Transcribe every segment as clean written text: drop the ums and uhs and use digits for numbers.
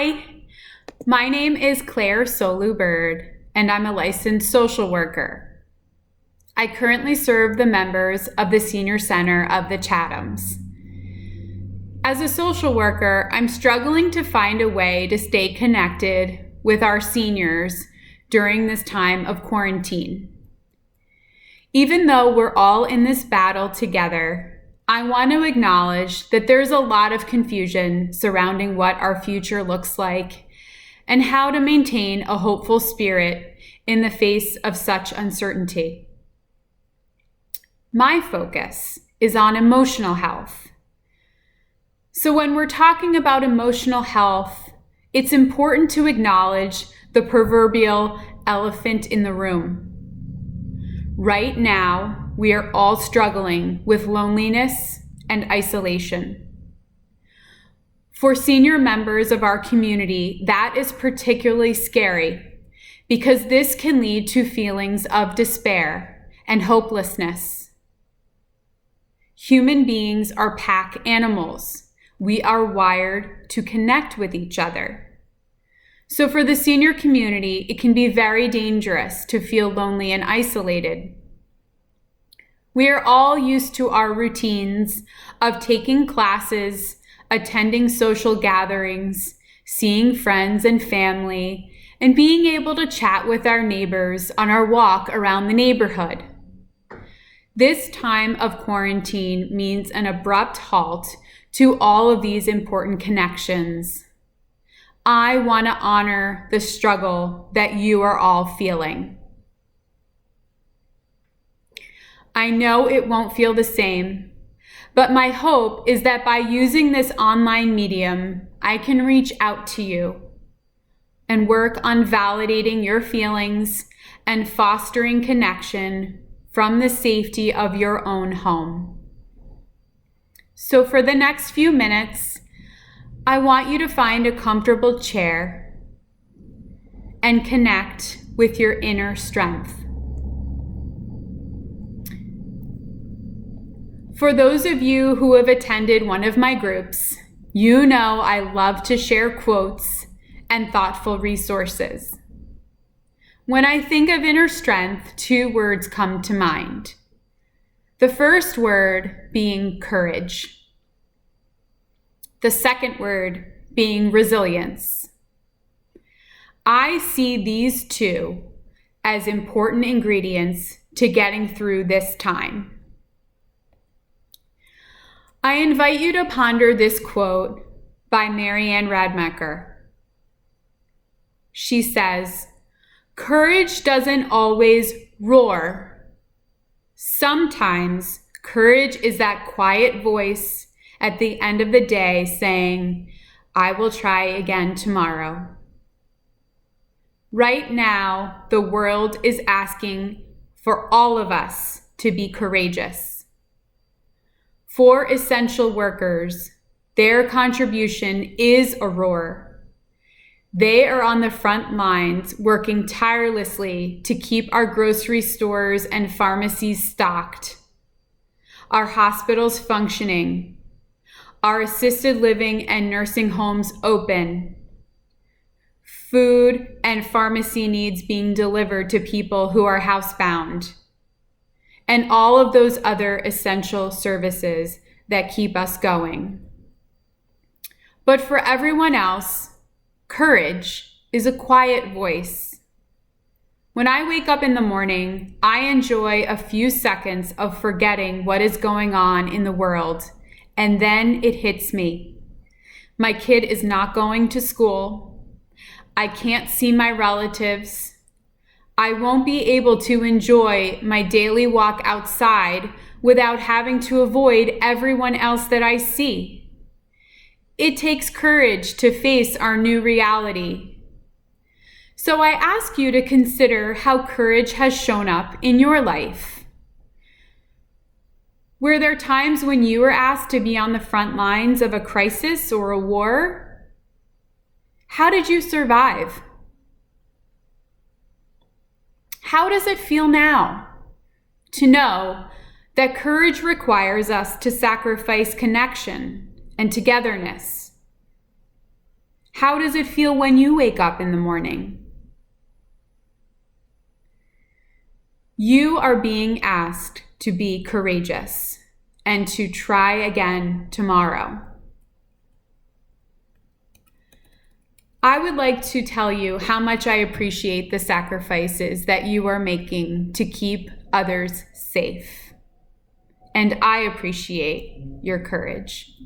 Hi, my name is Claire Solu-Burd, and I'm a licensed social worker. I currently serve the members of the Senior Center of the Chathams. As a social worker, I'm struggling to find a way to stay connected with our seniors during this time of quarantine. Even though we're all in this battle together, I want to acknowledge that there's a lot of confusion surrounding what our future looks like and how to maintain a hopeful spirit in the face of such uncertainty. My focus is on emotional health. So when we're talking about emotional health, it's important to acknowledge the proverbial elephant in the room. Right now, we are all struggling with loneliness and isolation. For senior members of our community, that is particularly scary because this can lead to feelings of despair and hopelessness. Human beings are pack animals. We are wired to connect with each other. So for the senior community, it can be very dangerous to feel lonely and isolated. We are all used to our routines of taking classes, attending social gatherings, seeing friends and family, and being able to chat with our neighbors on our walk around the neighborhood. This time of quarantine means an abrupt halt to all of these important connections. I want to honor the struggle that you are all feeling. I know it won't feel the same, but my hope is that by using this online medium, I can reach out to you and work on validating your feelings and fostering connection from the safety of your own home. So for the next few minutes, I want you to find a comfortable chair and connect with your inner strength. For those of you who have attended one of my groups, you know I love to share quotes and thoughtful resources. When I think of inner strength, two words come to mind. The first word being courage. The second word being resilience. I see these two as important ingredients to getting through this time. I invite you to ponder this quote by Marianne Radmacher. She says, "Courage doesn't always roar. Sometimes courage is that quiet voice at the end of the day saying, 'I will try again tomorrow.'" Right now, the world is asking for all of us to be courageous. For essential workers, their contribution is a roar. They are on the front lines working tirelessly to keep our grocery stores and pharmacies stocked, our hospitals functioning, our assisted living and nursing homes open, food and pharmacy needs being delivered to people who are housebound, and all of those other essential services that keep us going. But for everyone else, courage is a quiet voice. When I wake up in the morning, I enjoy a few seconds of forgetting what is going on in the world, and then it hits me. My kid is not going to school. I can't see my relatives. I won't be able to enjoy my daily walk outside without having to avoid everyone else that I see. It takes courage to face our new reality. So I ask you to consider how courage has shown up in your life. Were there times when you were asked to be on the front lines of a crisis or a war? How did you survive? How does it feel now to know that courage requires us to sacrifice connection and togetherness? How does it feel when you wake up in the morning? You are being asked to be courageous and to try again tomorrow. I would like to tell you how much I appreciate the sacrifices that you are making to keep others safe. And I appreciate your courage.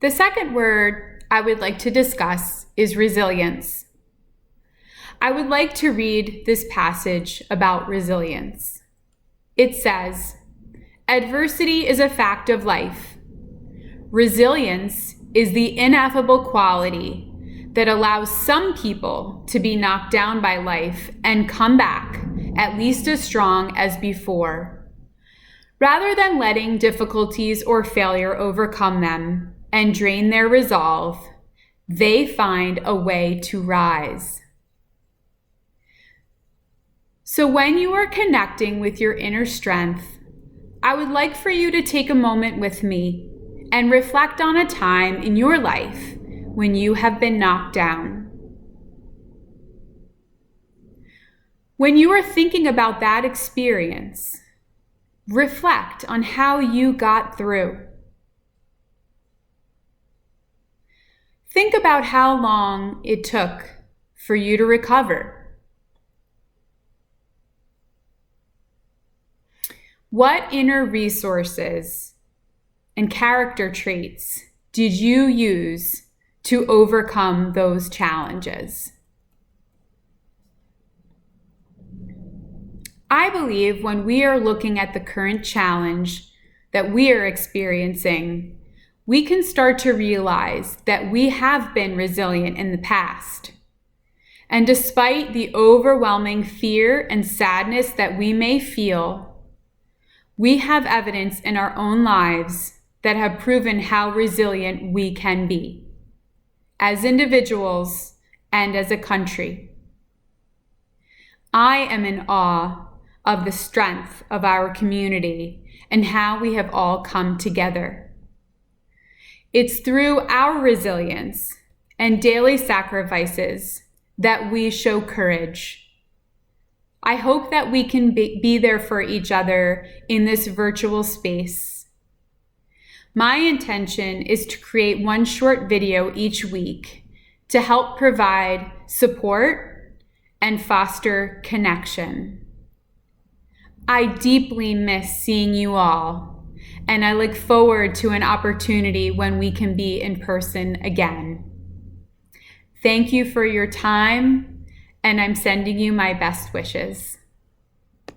The second word I would like to discuss is resilience. I would like to read this passage about resilience. It says, "Adversity is a fact of life. Resilience is the ineffable quality that allows some people to be knocked down by life and come back at least as strong as before. Rather than letting difficulties or failure overcome them and drain their resolve, they find a way to rise." So when you are connecting with your inner strength, I would like for you to take a moment with me and reflect on a time in your life when you have been knocked down. When you are thinking about that experience, reflect on how you got through. Think about how long it took for you to recover. What inner resources and character traits did you use to overcome those challenges? I believe when we are looking at the current challenge that we are experiencing, we can start to realize that we have been resilient in the past. And despite the overwhelming fear and sadness that we may feel, we have evidence in our own lives that have proven how resilient we can be, as individuals and as a country. I am in awe of the strength of our community and how we have all come together. It's through our resilience and daily sacrifices that we show courage. I hope that we can be there for each other in this virtual space. My intention is to create one short video each week to help provide support and foster connection. I deeply miss seeing you all, and I look forward to an opportunity when we can be in person again. Thank you for your time, and I'm sending you my best wishes.